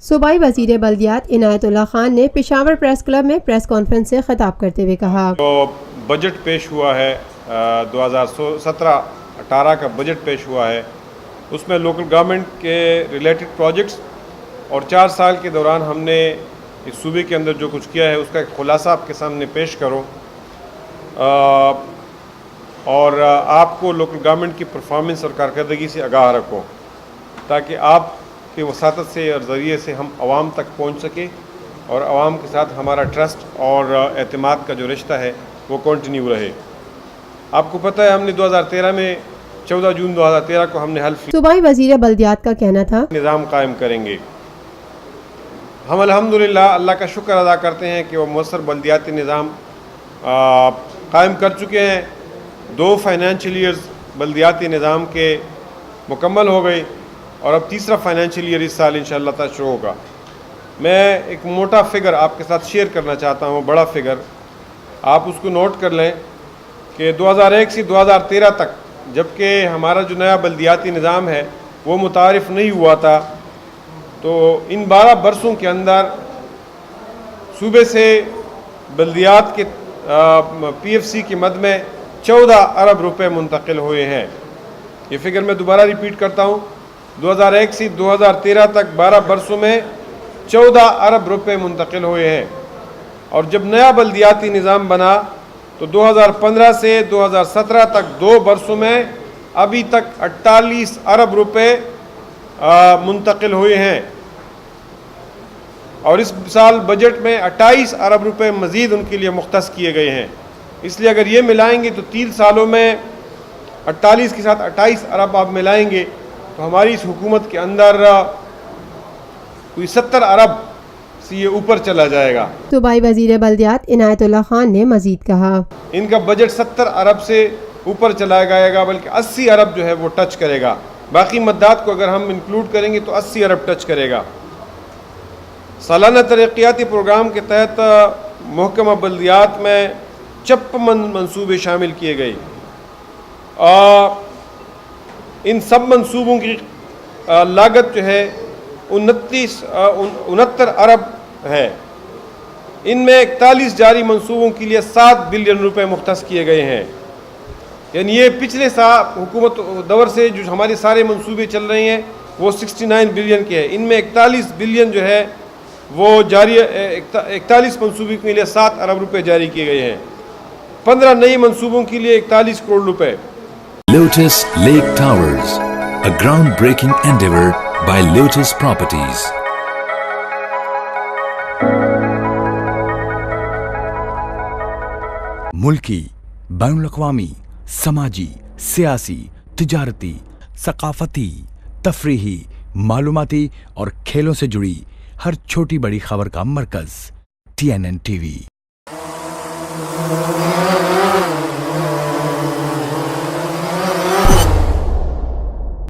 صوبائی وزیر بلدیات عنایت اللہ خان نے پشاور پریس کلب میں پریس کانفرنس سے خطاب کرتے ہوئے کہا جو بجٹ پیش ہوا ہے 2017-18 کا بجٹ پیش ہوا ہے اس میں لوکل گورنمنٹ کے ریلیٹڈ پروجیکٹس اور 4 سال کے دوران ہم نے اس صوبے کے اندر جو کچھ کیا ہے اس کا ایک خلاصہ آپ کے سامنے پیش کروں اور آپ کو لوکل گورنمنٹ کی پرفارمنس اور کارکردگی سے آگاہ رکھوں تاکہ آپ کے وساطت سے اور ذریعے سے ہم عوام تک پہنچ سکیں اور عوام کے ساتھ ہمارا ٹرسٹ اور اعتماد کا جو رشتہ ہے وہ کنٹینیو رہے۔ آپ کو پتہ ہے ہم نے 2013 میں 14 جون 2013 کو ہم نے حلف صوبائی وزیر بلدیات کا کہنا تھا نظام قائم کریں گے۔ ہم الحمدللہ اللہ کا شکر ادا کرتے ہیں کہ وہ مؤثر بلدیاتی نظام قائم کر چکے ہیں۔ 2 فائنینشیل ایئرز بلدیاتی نظام کے مکمل ہو گئے اور اب تیسرا فائنینشیل ایئر اس سال انشاءاللہ تعالی شروع ہوگا۔ میں ایک موٹا فگر آپ کے ساتھ شیئر کرنا چاہتا ہوں، بڑا فگر آپ اس کو نوٹ کر لیں کہ 2001 سے 2013 تک جبکہ ہمارا جو نیا بلدیاتی نظام ہے وہ متعارف نہیں ہوا تھا، تو ان 12 برسوں کے اندر صوبے سے بلدیات کے پی ایف سی کی مد میں 14 ارب روپے منتقل ہوئے ہیں۔ یہ فگر میں دوبارہ ریپیٹ کرتا ہوں، 2001 سے 2013 تک 12 برسوں میں 14 ارب روپے منتقل ہوئے ہیں، اور جب نیا بلدیاتی نظام بنا تو 2015 سے 2017 تک 2 برسوں میں ابھی تک 48 ارب روپے منتقل ہوئے ہیں، اور اس سال بجٹ میں 28 ارب روپے مزید ان کے لیے مختص کیے گئے ہیں۔ اس لیے اگر یہ ملائیں گے تو 3 سالوں میں 48 کے ساتھ 28 ارب آپ ملائیں گے تو ہماری اس حکومت کے اندر کوئی 70 ارب سے یہ اوپر چلا جائے گا۔ صوبائی وزیر بلدیات عنایت اللہ خان نے مزید کہا ان کا بجٹ 70 ارب سے اوپر چلا جائے گا، بلکہ 80 ارب جو ہے وہ ٹچ کرے گا۔ باقی مدات کو اگر ہم انکلوڈ کریں گے تو 80 ارب ٹچ کرے گا۔ سالانہ ترقیاتی پروگرام کے تحت محکمہ بلدیات میں 56 منصوبے شامل کیے گئے۔ ان سب منصوبوں کی لاگت جو ہے 69 ارب ہے۔ ان میں 41 جاری منصوبوں کے لیے 7 بلین روپے مختص کیے گئے ہیں، یعنی یہ پچھلے حکومت دور سے جو ہمارے سارے منصوبے چل رہے ہیں وہ 69 بلین کے ہیں۔ ان میں 41 بلین جو ہے وہ جاری 41 منصوبے کے لیے 7 ارب روپے جاری کیے گئے ہیں، 15 نئی منصوبوں کے لیے 41 کروڑ روپے۔ Lotus Lake Towers, a groundbreaking endeavor by Lotus Properties. ملکی، بین الاقوامی، سماجی، سیاسی، تجارتی، ثقافتی، تفریحی، معلوماتی اور کھیلوں سے جڑی ہر چھوٹی بڑی خبر کا مرکز TNN TV۔